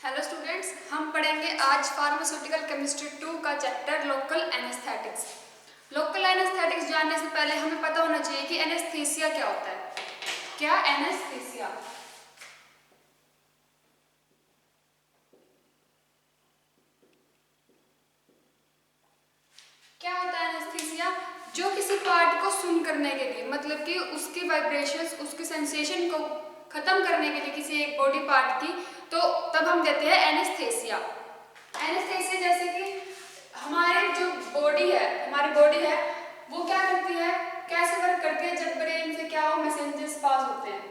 Hello students, हम पढ़ेंगे आज फार्मास्यूटिकल केमिस्ट्री 2 का chapter local anaesthetics. Local anaesthetics जानने से पहले हमें पता होना चाहिए कि एनेस्थीसिया क्या होता है। क्या एनेस्थीसिया? क्या होता है एनेस्थीसिया? जो किसी पार्ट को सुन करने के लिए, मतलब कि उसकी वाइब्रेशंस, उसकी सेंसेशन को खत्म करने के लिए किसी एक बॉडी पार्ट की, तो तब हम देते हैं एनेस्थीसिया। एनेस्थीसिया जैसे कि हमारी बॉडी है वो क्या करती है, कैसे वर्क करती है? जब ब्रेन से क्या हो, मैसेजेस पास होते हैं।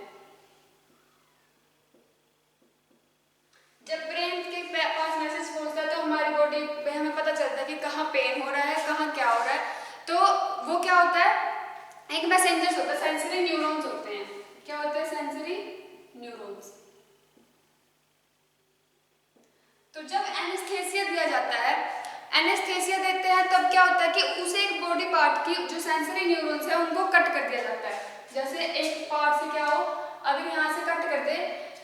जब ब्रेन के पास मैसेज पहुंचता है तो हमारी बॉडी में हमें पता चलता है कि कहाँ पेन हो रहा है, कहाँ क्या हो रहा है। तो वो क्या होता है, एक मैसेंजर्स होता है, सेंसरी न्यूरॉन्स होते हैं। क्या होते हैं? Sensory neurons. तो जब एनेस्थीसिया दिया जाता है, एनेस्थीसिया देते हैं तब क्या होता है कि उसे एक बॉडी पार्ट की जो सेंसरी न्यूरॉन्स है उनको कट कर दिया जाता है। जैसे एक पार्ट से क्या हो, अगर यहाँ से कट कर दे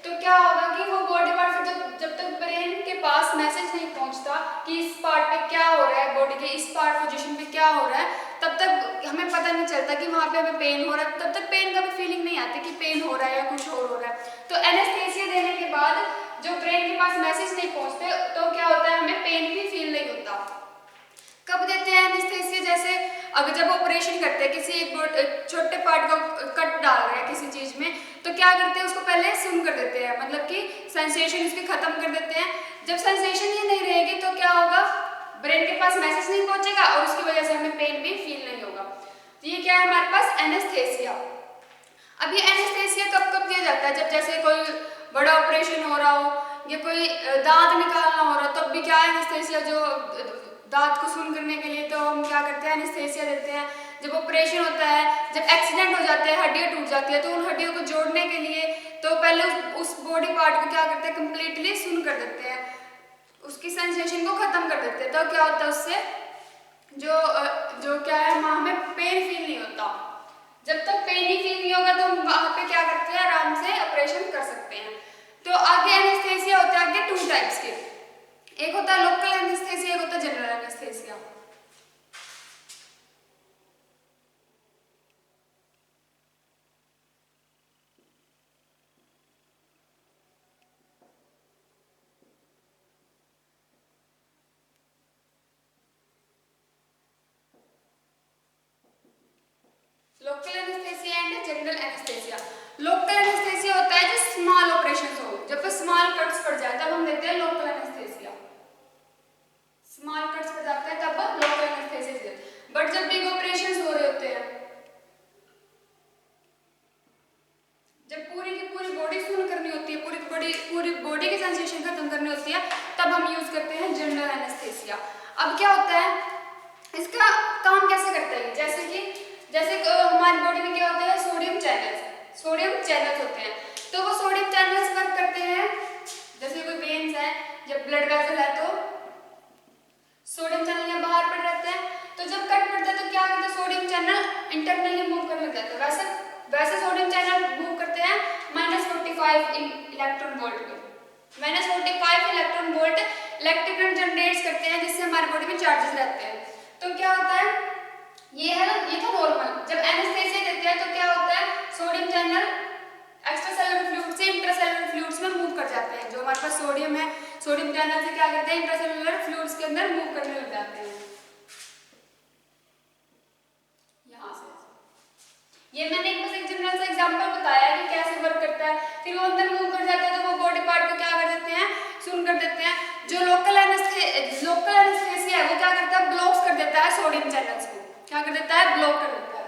तो क्या होगा कि वो बॉडी पार्ट से जब तक ब्रेन के पास मैसेज नहीं पहुंचता कि इस पार्ट पे क्या हो रहा है, बॉडी के इस पार्ट पोजीशन पे क्या हो रहा है, तब तक हमें पता नहीं चलता कि वहाँ पे हमें पेन हो रहा है। तब तक पेन का भी फीलिंग नहीं आती कि पेन हो रहा है या कुछ और हो रहा है। तो एनेस्थीसिया देने के बाद जो ब्रेन के पास मैसेज नहीं पहुंचते तो क्या होता है, हमें पेन भी फील नहीं होता। कब देते हैं एनेस्थीसिया? जैसे अगर जब ऑपरेशन करते हैं, किसी एक छोटे पार्ट को कट डाल रहे हैं किसी चीज में, तो क्या करते हैं, उसको पहले सुन कर देते हैं, मतलब कि सेंसेशन उसकी खत्म कर देते हैं। जब सेंसेशन ही नहीं रहेगी तो क्या होगा, ब्रेन के पास मैसेज नहीं पहुंचेगा और उसकी वजह से हमें पेन भी फील नहीं होगा। तो ये क्या है हमारे पास, एनेस्थीसिया। अब ये एनेस्थीसिया कब कब दिया जाता है? जब जैसे कोई बड़ा ऑपरेशन हो रहा हो या कोई दांत निकालना हो रहा हो, तब भी क्या एनेस्थीसिया, जो दांत को सुन करने के लिए तो हम क्या करते हैं, एनेस्थीसिया देते हैं। जब ऑपरेशन होता है, जब एक्सीडेंट हो जाते हैं, हड्डियां टूट जाती है, तो उन हड्डियों को जोड़ने के लिए तो पहले उस बॉडी पार्ट को क्या करते हैं, कंप्लीटली सुन कर देते हैं, उसकी सेंसेशन को खत्म कर देते हैं। तो क्या होता है, उससे जो जो क्या है, हमें पेन फील नहीं होता। जब तक पेन ही फील नहीं होगा तो हम वहां पे क्या करते हैं, आराम से ऑपरेशन कर सकते हैं। तो आगे एनेस्थीसिया होता है आगे 2 टाइप्स के। एक होता है लोकल एनेस्थीसिया, एक होता है general anaesthesia. Local anaesthesia and general anaesthesia. Local anaesthesia होता है जो स्मॉल ऑपरेशन हो, जब स्मॉल कट्स पड़ जाए तब हम देते हैं लोकल एनेस्थीसिया। स्मॉल कट्स पड़ जाते हैं तब लोकल एनेस्थीसिया देते हैं। बट जब बिग ऑपरेशंस हो रहे होते हैं, जब पूरी की पूरी बॉडी सुन करनी होती है, पूरी बॉडी की सेंसेशन खत्म करनी होती है, तब हम यूज करते हैं जनरल एनेस्थीसिया। अब क्या होता है, इसका काम कैसे करता है? जैसे हमारी बॉडी में क्या होते हैं, सोडियम चैनल्स होते हैं। तो वो सोडियम चैनल्स वर्क करते हैं, जैसे कोई वेन्स है, जब ब्लड वेसल है तो सोडियम चैनल यहाँ बाहर पड़ रहते हैं। तो जब कट पड़ता है तो क्या करते हैं, सोडियम चैनल इंटरनली मूव करने लग जाते हैं। वैसे सोडियम चैनल मूव करते हैं -45 इलेक्ट्रॉन वोल्ट पे। -45 electron volt electric current generate करते हैं, जिससे हमारी बॉडी में चार्जेस रहते हैं। तो क्या होता है, ये था नॉर्मल। जब एनेस्थीसिया देते हैं तो क्या होता है, sodium channel extra cellular fluid से इंट्रासेलुलर फ्लूइड्स में मूव कर जाते हैं। जो हमारे पास सोडियम है, सोडियम चैनल से क्या करते हैं, इंट्रासेलुलर फ्लूइड्स के अंदर मूव करने लग जाते हैं। यहाँ से ये मैंने बस एक जनरल सा एग्जांपल बताया कि कैसे वर्क करता है। फिर वो अंदर मूव कर जाता है तो वो बॉडी पार्ट को क्या कर देते हैं, सुन कर देते हैं। जो लोकल एनेस्थीसिया है वो क्या करता है, ब्लॉक्स कर देता है सोडियम चैनल्स को। क्या कर देता है, ब्लॉक कर देता है।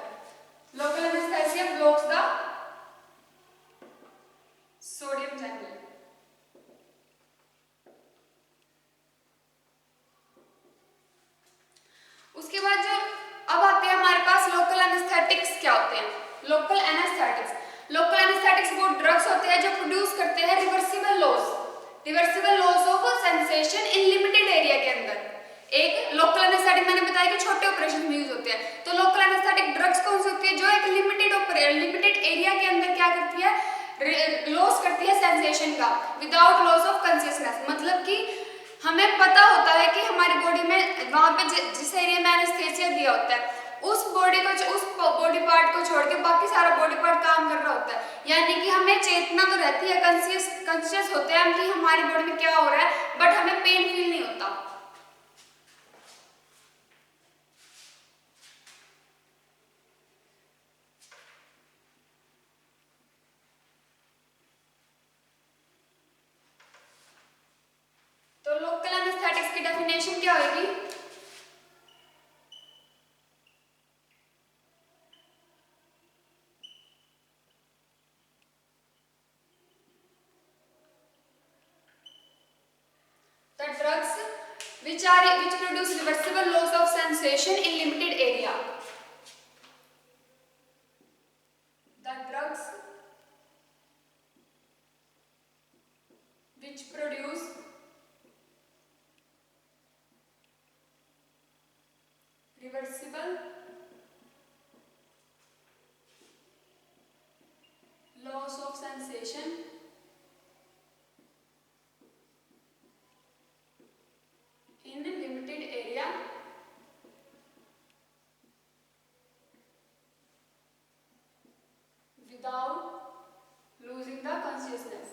Local anaesthesia blocks the sodium channel. उसके बाद जो अब आते हैं हमारे पास लोकल एनेस्थेटिक्स। क्या होते हैं लोकल एनेस्थेटिक्स? लोकल एनेस्थेटिक्स वो ड्रग्स होते हैं जो प्रोड्यूस करते हैं reversible loss of sensation in limited area के अंदर। एक लोकल एनेस्थेटिक मैंने बताया कि छोटे ऑपरेशन में यूज होते हैं। तो लोकल एनेस्थेटिक ड्रग्स कौन सी होती है, जो एक लिमिटेड एरिया के अंदर क्या करती है, लॉस करती है सेंसेशन का विदाउट लॉस ऑफ कॉन्शियसनेस। मतलब कि हमें पता होता है कि हमारी बॉडी में वहाँ पे जिस एरिया में एनेस्थीसिया दिया होता है उस बॉडी पार्ट को छोड़ के बाकी सारा बॉडी पार्ट काम कर रहा होता है। यानी कि हमें चेतना तो रहती है, कॉन्शियस होते हैं हम कि हमारी बॉडी में क्या हो रहा है, बट हमें पेन फील नहीं होता। तो लोकल एनेस्थेटिक्स की डेफिनेशन क्या होगी? The drugs which produce reversible loss of sensation in limited area. The drugs which produce reversible loss of sensation in a limited area without losing the consciousness.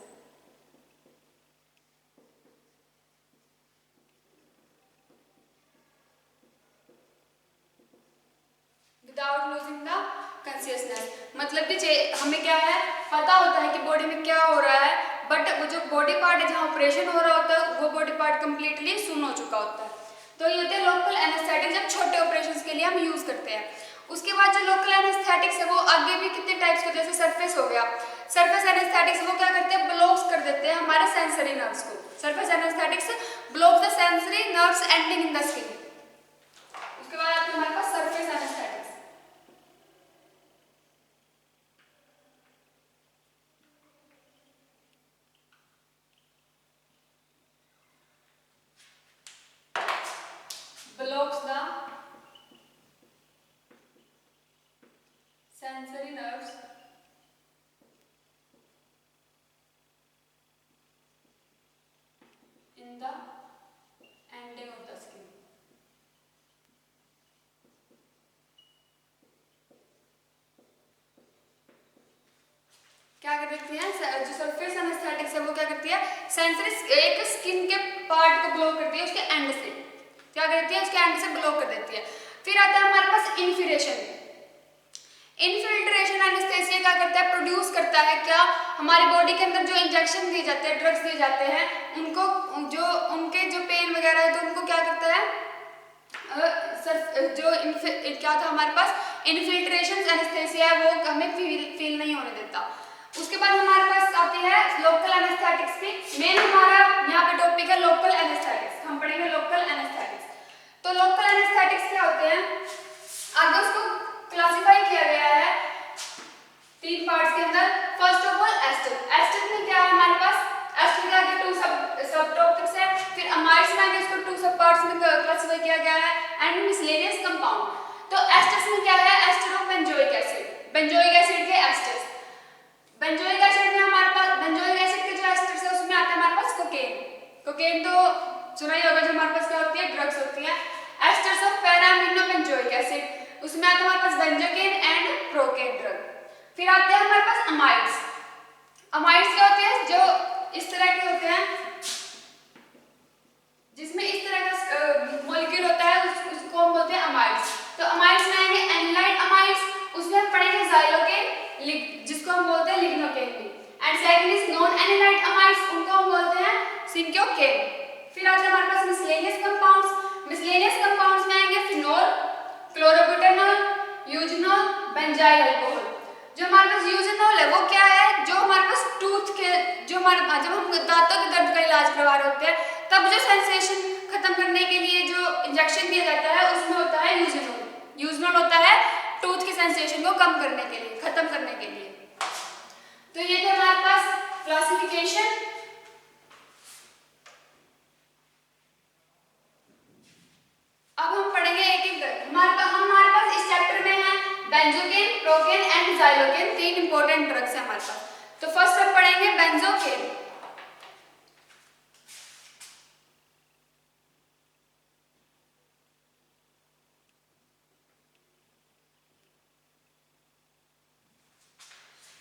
Without losing the consciousness मतलब कि हमें क्या है, पता होता है कि body में क्या हो रहा है, बट वो जो बॉडी पार्ट है जहाँ ऑपरेशन हो रहा होता है वो बॉडी पार्ट कंप्लीटली सुन हो चुका होता है। तो ये होते हैं लोकल एनेस्थेटिक, जब छोटे ऑपरेशंस के लिए हम यूज करते हैं। उसके बाद जो लोकल एनेस्थेटिक्स है वो आगे भी कितने टाइप्स के, जैसे सरफेस हो गया, सरफेस एनेस्थेटिक्स वो क्या करते हैं, ब्लॉक्स कर देते हैं हमारे सेंसरी नर्व्स को। Surface anaesthetics block the sensory nerves ending in the skin. उसके बाद आपके हमारे पास surface anaesthetics. Blocks the sensory nerves in the ending of the skin. क्या कर देती है, जो सरफेस एनेस्थेटिक्स है वो क्या करती है, सेंसरी एक स्किन के पार्ट को ब्लॉक करती है, उसके एंड से क्या करती है, उसके एंड से ब्लॉक कर देती है। फिर आता है हमारे पास इन्फिल्ट्रेशन। इन्फिल्ट्रेशन एनेस्थीसिया क्या करता है, प्रोड्यूस करता है क्या, हमारी बॉडी के अंदर जो इंजेक्शन दिए जाते हैं, ड्रग्स दिए जाते हैं, उनको जो उनके जो पेन वगैरह है तो उनको क्या करता है, क्या था हमारे पास इन्फिल्ट्रेशन एनेस्थीसिया है वो हमें फील नहीं होने देता। उसके बाद हमारे पास आती है लोकल एनेस्थेटिक्स की। मेन हमारा यहाँ पे टॉपिक है लोकल एनेस्थेटिक्स, हम पढ़ेंगे लोकल एनेस्थेटिक्स। तो लोकल एनेस्थेटिक्स क्या होते हैं, आगे उसको क्लासिफाई किया गया है 3 पार्ट्स के अंदर। First of all ester. Ester में क्या है हमारे पास, एस्टर के आगे 2 सब टॉपिक्स है, फिर अमाइड्स में आगे इसको 2 सब पार्ट्स में क्लासिफाई किया गया है, एंड मिसलेनियस कंपाउंड। तो एस्टर्स में क्या है, ester of benzoic acid, benzoic acid के एस्टर्स। बेंजोइक एसिड में हमारे पास, बेंजोइक एसिड के जो एस्टर्स है उसमें आता है हमारे पास कोकेन। कोकेन तो सुना ही होगा, जो हमारे पास क्या होती है, ड्रग्स होती है। Asters of paraamino benzoic acid, उसमें आता है हमारे पास बेंजोकेन एंड प्रोकेन ड्रग। फिर आते हैं हमारे पास अमाइड्स। अमाइड्स क्या होते हैं, जो इस तरह के होते हैं, जिसमें इस तरह का मॉलिक्यूल होता है, उसको हम बोलते हैं अमाइड्स। तो अमाइड्स में आएंगे एनालाइड अमाइड्स, उसमें हम पढ़ेंगे जाइलोकेन, जिसको हम बोलते हैं लिग्नोकेन भी, and second is non anilide amides, उनको हम बोलते हैं सिंक्योकेन। फिर आते हैं हमारे पास मिसलेनियस कंपाउंड्स। मिसलेनियस कंपाउंड्स में आएंगे phenol, chlorobutanol, eugenol, benzyl alcohol. जो हमारे पास यूजेनॉल है वो क्या है, जो हमारे पास टूथ के, जो हमारे जब हम दांतों के दर्द का इलाज करवा रहे होते हैं तब जो सेंसेशन खत्म करने के लिए जो इंजेक्शन दिया जाता है उसमें होता है यूजेनॉल। यूजेनॉल होता है टूथ की सेंसेशन को कम करने के लिए, खत्म करने के लिए। तो ये थे हमारे पास क्लासिफिकेशन। अब हम पढ़ेंगे एक एक करके। हमारे पास इस चैप्टर में है benzocaine, procaine and xylocaine, 3 important drugs है हमारे पास। तो फर्स्ट पढ़ेंगे बेंजोकेन।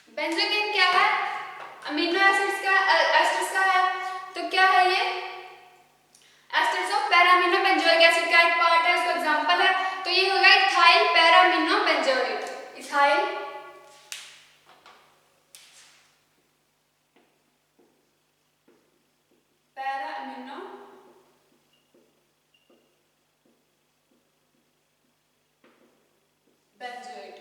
बेंजोकेन क्या है? अमीनो एसिड्स का है। तो क्या है ये? Asters of paraamino benzoic acid का एक पार्ट है, उसका एग्जांपल है। तो ये होगा ethyl paraamino benzoic. Ethyl paraamino benzoic.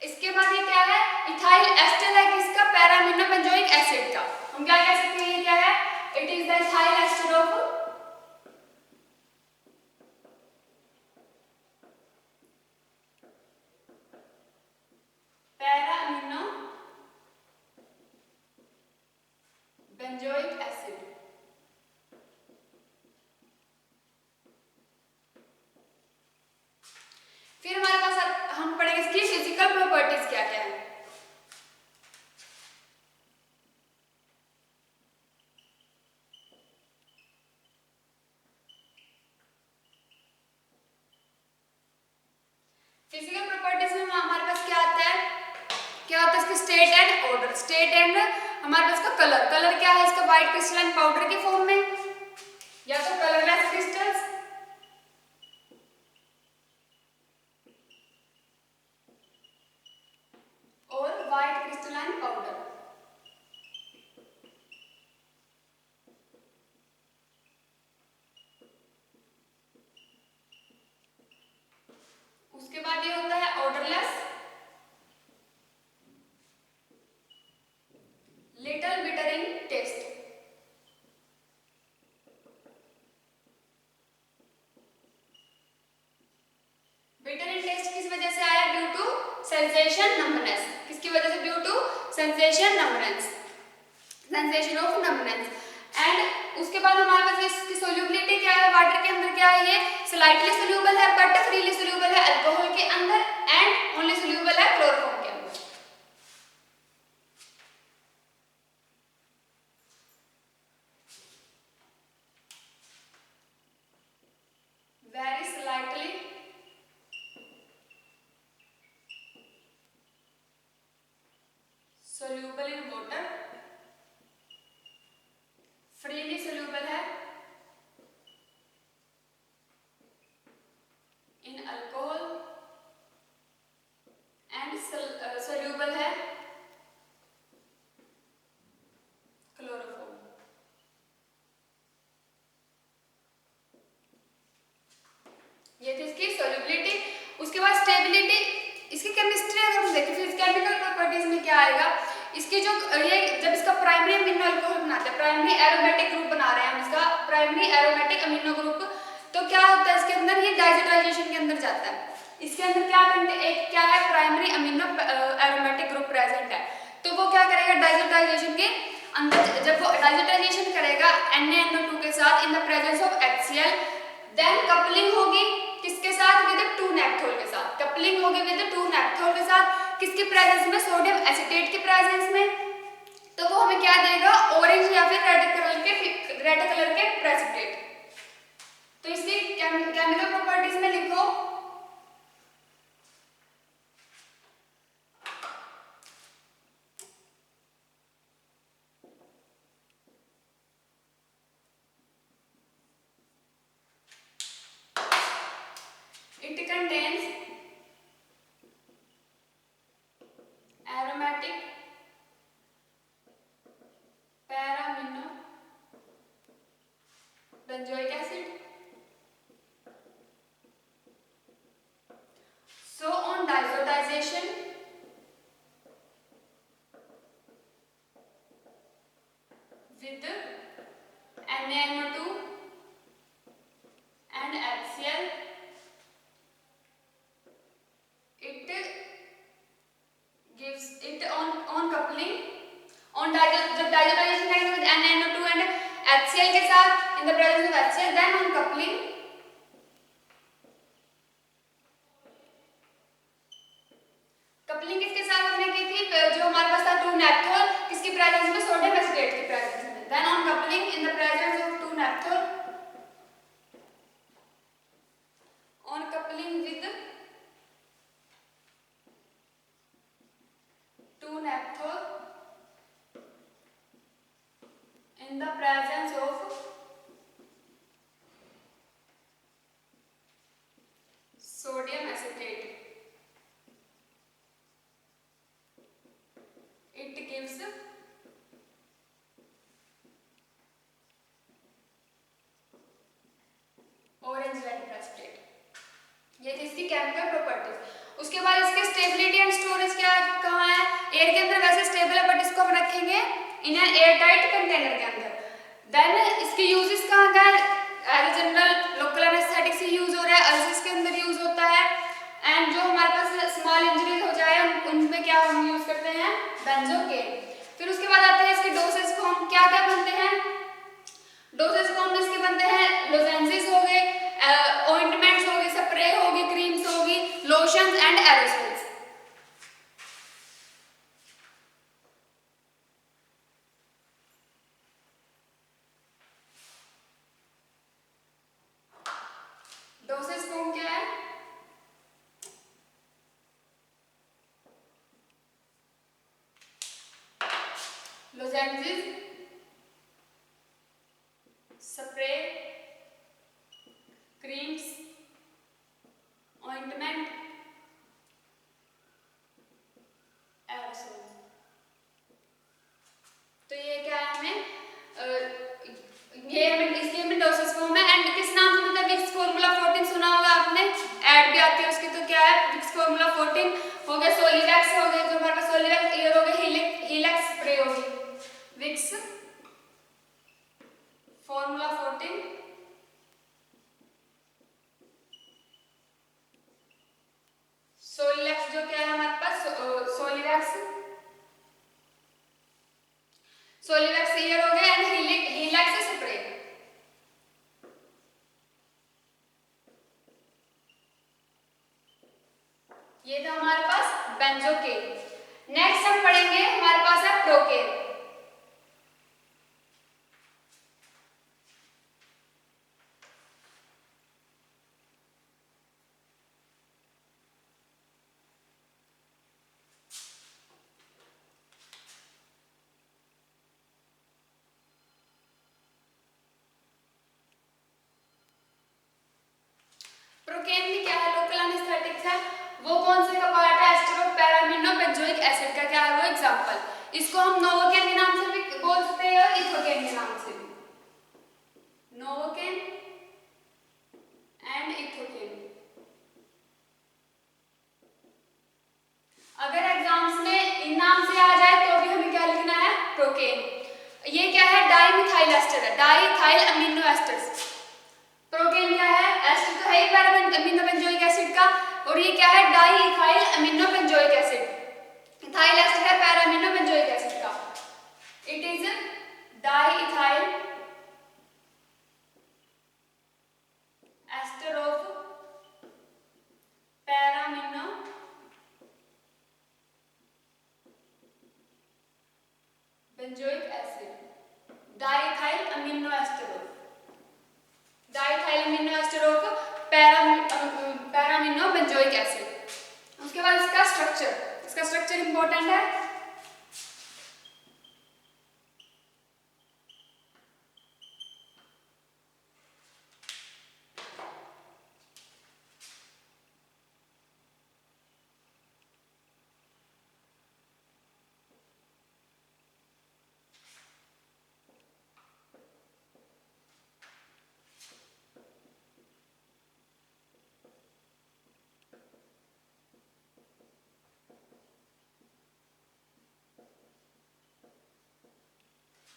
इसके बाद ये क्या है? इथाइल एस्टर है किसका? पैरामिनो बेंजोइक एसिड का। हम क्या कह सकते हैं? ये क्या है? It is the ethyl ester of paraamino benzoic acid. फिर हमारे पास हम पढ़ेंगे इसकी फिजिकल प्रॉपर्टीज क्या क्या है। फिजिकल प्रॉपर्टीज में हमारे पास क्या आता है? क्या होता है इसकी? State and odour. State and हमारे पास का कलर। कलर क्या है इसका? व्हाइट क्रिस्टलाइन पाउडर के फॉर्म में, या तो कलरलेस क्रिस्टल्स और व्हाइट क्रिस्टलाइन पाउडर। उसके बाद ये होता है odourless, little bitter in taste. Bitter in taste किस वजह से आया? Due to sensation numbness. किसकी वजह से? Due to sensation numbness, sensation of numbness. And उसके बाद हमारे पास इसकी सोल्यूबिलिटी क्या है? वाटर के अंदर क्या है? ये स्लाइटली सोल्यूबल है बट फ्रीली सोल्यूबल है अल्कोहल के अंदर, एंड ओनली सोल्यूबल है क्लोरोफॉर्म के अंदर। Very slightly soluble in water, freely soluble है इन अल्कोहल, एंड सोल्यूबल है क्लोरोफॉर्म। ये थी इसकी सोल्यूबिलिटी। उसके बाद स्टेबिलिटी। इसकी केमिस्ट्री अगर हम देखें फिर केमिकल प्रॉपर्टीज में क्या आएगा? इसकी जो ये जब इसका प्राइमरी अमीनो अल्कोहल बनाते हैं, प्राइमरी एरोमेटिक ग्रुप बना रहे हैं हम इसका प्राइमरी एरोमेटिक अमीनो ग्रुप, तो क्या होता है इसके अंदर? ये डाइजेटाइजेशन के अंदर जाता है। इसके अंदर एक क्या है? Primary amino aromatic group present है। तो वो क्या करेगा? डाइजेटाइजेशन के अंदर जब वो डाइजेटाइजेशन करेगा NaNO2 के साथ in the presence of HCl, then coupling होगी किसके साथ? विद 2-नेप्थोल के साथ। कपलिंग होगी विद 2-नेप्थोल के साथ। किसके प्रेजेंस में? सोडियम एसीटेट के प्रेजेंस में। तो वो हमें क्या देगा? ऑरेंज या फिर रेड कलर के प्रेसिपिटेट। तो इसकी केमिकल प्रॉपर्टीज में लिखो it contains aromatic paraamino benzoic acid. So on diazotization with NaNO2 and HCl, it gives it on coupling on जब diazotization करेंगे with NaNO2 and HCl के साथ in the presence of HCl, then on coupling coupling किसके साथ हमने की थी? जो हमारे पास था 2-नेप्थोल, किसकी किसकी प्रेजेंस में? सोडियम एसिटेट की प्रेजेंस में। Then on coupling in the presence of 2 naphthol, on coupling with 2 naphthol in the presence of sodium acetate, it gives orange like precipitate। ये थी इसकी केमिकल प्रॉपर्टीज। उसके बाद इसके स्टेबिलिटी एंड स्टोरेज क्या कहाँ है? एयर के अंदर वैसे स्टेबल है, बट इसको हम रखेंगे in an air tight container के अंदर। देन इसके यूजेस कहाँ का है? As a general local anaesthetic से यूज हो रहा है, अल्सर्स के अंदर यूज होता है, एंड जो हमारे पास स्मॉल इंजरीज हो जाए उनमें क्या हम यूज करते हैं? बेंजोकेन। फिर उसके बाद आते हैं इसके डोसेज फॉर्म। क्या क्या बनते हैं? डोसेज फॉर्म इसके बनते हैं लोजेंसेस हो गए, ऑइंटमेंट्स हो गए, स्प्रे होगी, क्रीम्स होगी, lotions and aerosols. Dosage form क्या है? लोजेंसेस, स्प्रे, क्रीम्स, ऑइंटमेंट, एरोसोल। तो ये क्या है हमें ये हमें इसके हमें डोसेज फॉर्म है। एंड किस नाम से मतलब विक्स फार्मूला 14 सुना होगा आपने, ऐड भी आती है उसकी। तो क्या है? विक्स फार्मूला 14 हो गया, सोलिवैक्स हो गया, जो हमारे पास सोलिवैक्स एयर हो गया, हीलेक्स स्प्रे होगी, विक्स फार्मूला 14, सोलिवैक्स जो क्या है हमारे पास सोलिवैक्स एयर हो गया, एंड हीलेक्स स्प्रे। ये था हमारे पास बेंजोकेन। नेक्स्ट हम पढ़ेंगे, हमारे पास है प्रोकेन। प्रोकेन में क्या है? लोकल एनेस्थेटिक्स है। वो कौन से का पार्ट है? Ester of paraamino benzoic acid का क्या है वो एग्जांपल। इसको हम नोवोकेन के नाम से भी बोल सकते हैं और इथोकेन के नाम से भी, नोवोकेन एंड इथोकेन। अगर एग्जाम्स में इन नाम से आ जाए तो भी हमें क्या लिखना है? प्रोकेन। ये क्या है? डाइमिथाइल एस्टर है, डाइथाइल अमीनो एस्टर्स। प्रोकेन क्या है? एस्टर तो है ही पैरामिनो बेंजोइक एसिड का, और ये क्या है? Diethyl amino benzoic acid. Ethyl ester है पैरामिनो बेंजोइक एसिड का। It is diethyl ester of paraamino benzoic acid, diethyl amino ester of, diethyl amino ester of paraamino benzoic acid. उसके बाद इसका स्ट्रक्चर इंपॉर्टेंट है।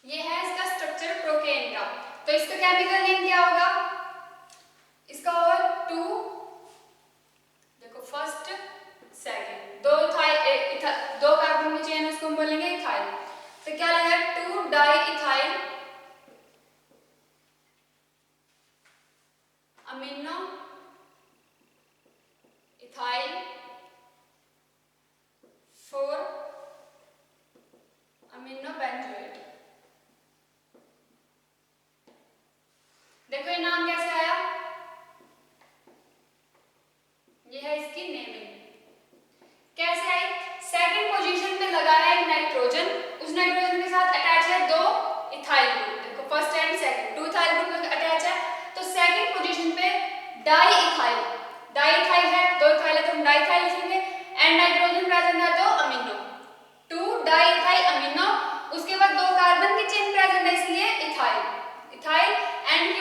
ये है इसका स्ट्रक्चर प्रोकेन का। तो इसका केमिकल नेम क्या होगा? इसका होगा 2, देखो फर्स्ट सेकंड, दो कार्बन की चेन, उसको हम बोलेंगे इथाइल। तो क्या लगेगा? 2 diethyl amino ethyl 4 amino benzoic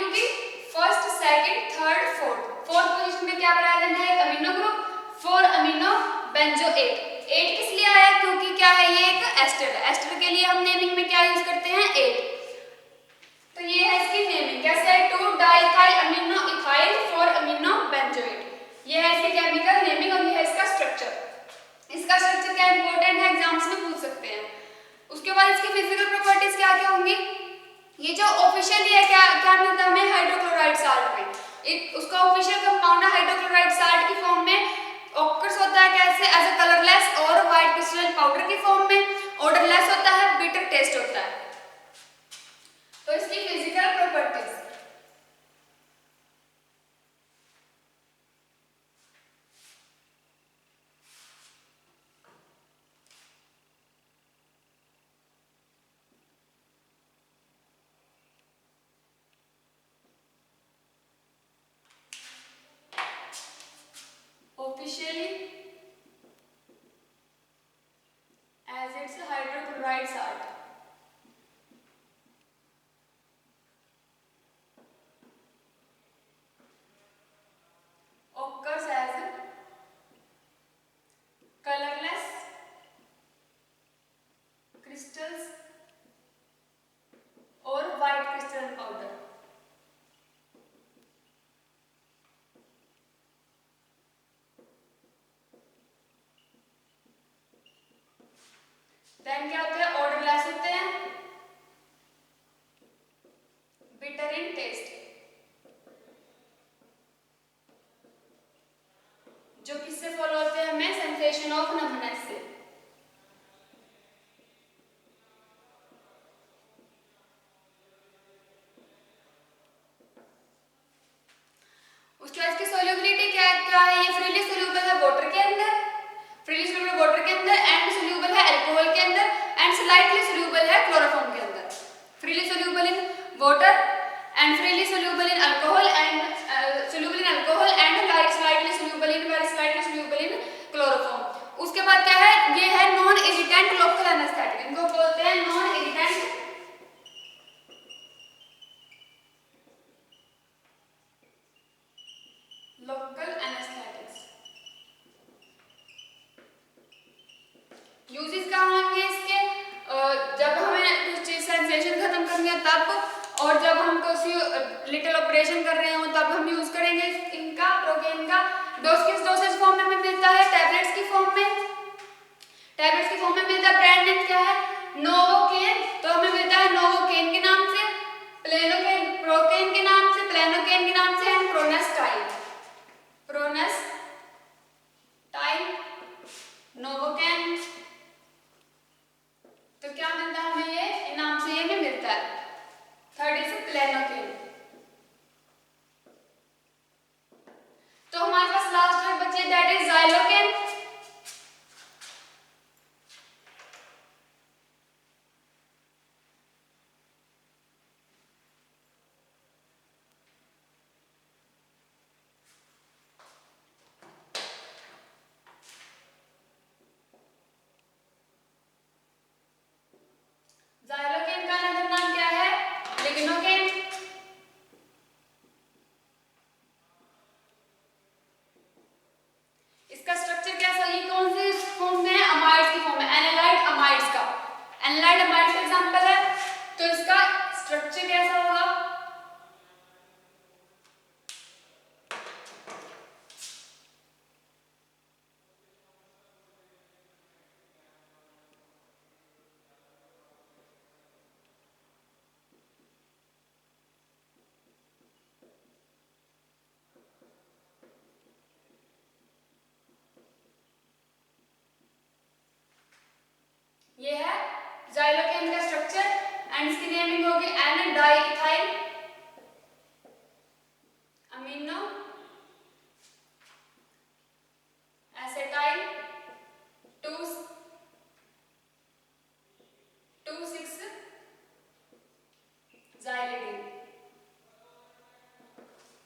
क्योंकि first, second, third, fourth position पे क्या प्रेजेंट है? एक अमीनो ग्रुप, 4 अमीनो बेंजोएट। 8 किस लिए आया? क्योंकि क्या है, ये एक एस्टर है। एस्टर के लिए हम नेमिंग में क्या यूज करते हैं? 8। तो ये है इसकी नेमिंग। कैसे है? 2 diethyl amino ethyl 4 amino benzoate. ये है इसकी केमिकल नेमिंग और ये है इसका स्ट्रक्चर। इसका स्ट्रक्चर क्या इंपॉर्टेंट है, एग्जाम्स में पूछ सकते हैं। उसके बाद इसकी फिजिकल प्रॉपर्टीज क्या क्या होंगी? ये जो ऑफिशियली है क्या क्या मिलता है हमें? हाइड्रोक्लोराइड साल्ट में। उसका ऑफिशियल कंपाउंड है हाइड्रोक्लोराइड साल्ट की फॉर्म में। ऑकर्स होता है कैसे? एज अ कलरलेस और व्हाइट क्रिस्टलाइन पाउडर की फॉर्म में। ऑर्डरलेस होता है, बिटर टेस्ट होता है। तो इसकी physical properties, officially as its hydrochloride salt. Occurs as colorless crystals or white crystal powder. Then क्या होते हैं? ऑर्डरलेस होते हैं, बिटर इन टेस्ट, जो किससे फॉलो होते हैं? हमें सेंसेशन ऑफ नम्बनेस से। उसके बाद इसकी सोल्यूबिलिटी क्या क्या है? ये फ्रीली सोल्यूबल है वाटर के अंदर, फ्रीली सोल्यूबल वाटर के अंदर, एंड सोल्यूबल है अल्कोहल के अंदर, एंड स्लाइटली सोल्यूबल है क्लोरोफॉर्म के अंदर। Freely soluble in water and freely soluble in alcohol and soluble in alcohol and slightly soluble in very slightly soluble in chloroform. उसके बाद क्या है? ये है नॉन इरिटेंट लोकल एनेस्थेटिक। इनको बोलते हैं non irritant local anaesthetics. Uses कहाँ होंगे इसके? जब हमें कुछ चीज सेंसेशन खत्म करनी है तब, और जब हम किसी लिटिल ऑपरेशन कर रहे हो तब हम यूज करेंगे इनका, प्रोकेन का। किस डोसेज फॉर्म में हमें मिलता है? टैबलेट्स की फॉर्म में। टैबलेट्स की फॉर्म में मिलता है। ब्रांड नेम क्या है? नोवोकेन। तो हमें मिलता है नोवोकेन के नाम से, प्लेनोकेन प्रोकेन के नाम से, प्लेनोकेन के नाम से, एंड प्रोनेस्टाइल। प्रोनेस्टाइल, नोवोकेन। तो क्या मिलता है हमें? ये इन नाम से ये हमें मिलता है। Third is planocaine. तो हमारे पास लास्ट वर्ड बचे दैट इज जाइलोकेन। जाइलोकेन का अनदर नाम क्या है? लिग्नोकेन। इसका स्ट्रक्चर कैसा? ये कौन से फॉर्म में है? अमाइड्स की फॉर्म में, एनालाइड अमाइड्स का। एनालाइड अमाइड्स का एग्जांपल है। तो इसका स्ट्रक्चर कैसा होगा? ये है जाइलोकेन का स्ट्रक्चर, एंड इसकी नेमिंग होगी N diethyl amino acetyl 2,6 xylidine.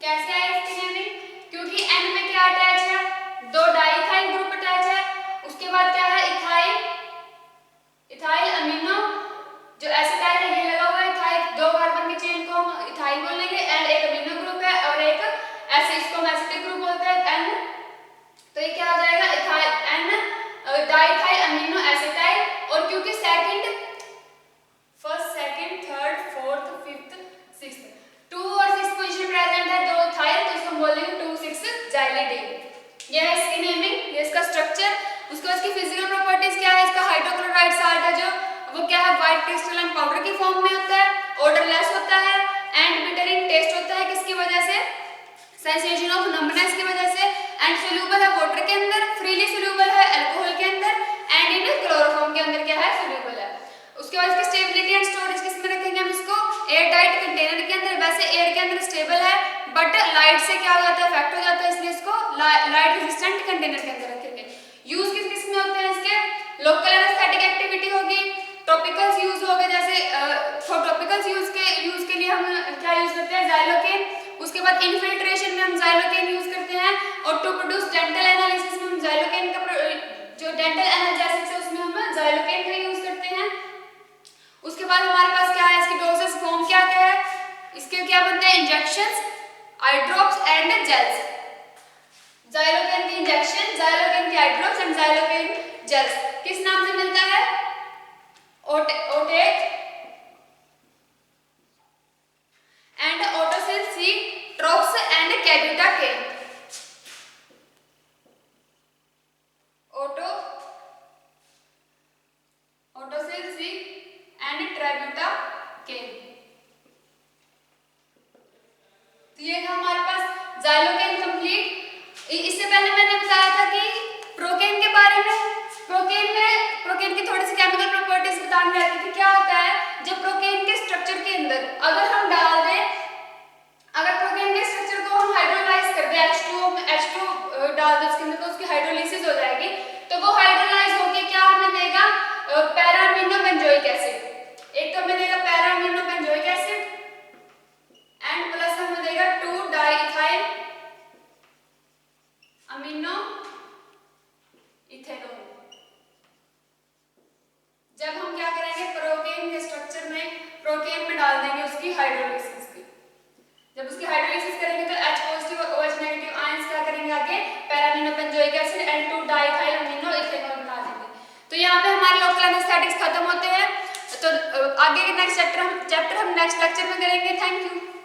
कैसे है इसकी नेमिंग? क्योंकि एन में क्या अटैच है? 2 डाइइथाइल ग्रुप अटैच है। उसके बाद क्या है? इथाइल अमीनो, जो एसिटाइल है ये लगा हुआ है, इथाइल 2 कार्बन की चेन को हम इथाइल बोलेंगे, एंड एक वाइट क्रिस्टलाइन पाउडर की फॉर्म में होता है, ऑर्डरलेस होता है एंड बिटर इन टेस्ट होता है। किसकी वजह से? सेंसेशन ऑफ नंबनेस की वजह से। एंड सोल्यूबल है वाटर के अंदर, फ्रीली सोल्यूबल है अल्कोहल के अंदर एंड इन क्लोरोफॉर्म के अंदर क्या है? सोल्यूबल है। उसके बाद इसकी स्टेबिलिटी एंड स्टोरेज किस में रखेंगे हम इसको? एयर टाइट कंटेनर के अंदर। वैसे एयर के अंदर स्टेबल है बट लाइट से क्या हो जाता है? इफेक्ट हो जाता है, इसलिए इसको लाइट रेजिस्टेंट कंटेनर के अंदर रखेंगे। यूज किस किस में होते हैं इसके? लोकल एनेस्थेटिक एक्टिविटी होगी, टॉपिकल्स यूज हो गए, जैसे फॉर टॉपिकल्स यूज के लिए हम क्या यूज करते हैं? ज़ाइलोकेन। उसके बाद इनफिल्ट्रेशन में हम ज़ाइलोकेन यूज करते हैं और टू प्रोड्यूस डेंटल एनालिसिस में हम ज़ाइलोकेन का जो डेंटल एनाल्जेसिक्स है उसमें हम ज़ाइलोकेन का यूज करते हैं। उसके बाद हमारे पास क्या है? इसकी डोसेज फॉर्म क्या क्या है? इसके क्या बनते हैं? Injections, eye drops and gels. Xylocaine की इंजेक्शन, ज़ाइलोकेन की eye drops and xylocaine gels किस नाम से मिलता है? ओटेक एंड ओटोसिल सी, ट्रोप्स एंड कैब्यूटा के। ओटोसिल सी एंड ट्रेब्यूटा के। तो ये था हमारे पास ज़ाइलोकेन कंप्लीट। इससे पहले मैंने बताया था कि प्रोकेन के बारे में। प्रोकेन की थोड़ी सी केमिकल प्रॉपर्टीज बताने आती थी। क्या होता है? जब प्रोकेन के स्ट्रक्चर के अंदर अगर हम डाल दें, अगर प्रोकेन के स्ट्रक्चर को हम हाइड्रोलाइज कर दें, H2 डाल दें उसके अंदर, तो उसकी हाइड्रोलिसिस हो जाएगी। तो वो हाइड्रोलाइज होके क्या हमें देगा? Para amino benzoic acid. एक तो हमें देगा para amino benzoic acid and plus हमें देगा 2 डाइइथाइल अमीनो इथेनॉल। जब हम क्या करेंगे? प्रोकेन के स्ट्रक्चर में प्रोकेन में डाल देंगे उसकी हाइड्रोलिसिस की। जब उसकी हाइड्रोलिसिस करेंगे तो H पॉजिटिव और OH नेगेटिव आयंस क्या करेंगे? आगे para amino benzoic acid and 2 diethyl amino ethanol बना देंगे। तो यहाँ पे हमारे लोकल एनेस्थेटिक्स खत्म होते हैं। तो आगे के नेक्स्ट चैप्टर हम नेक्स्ट लेक्चर में करेंगे। Thank you.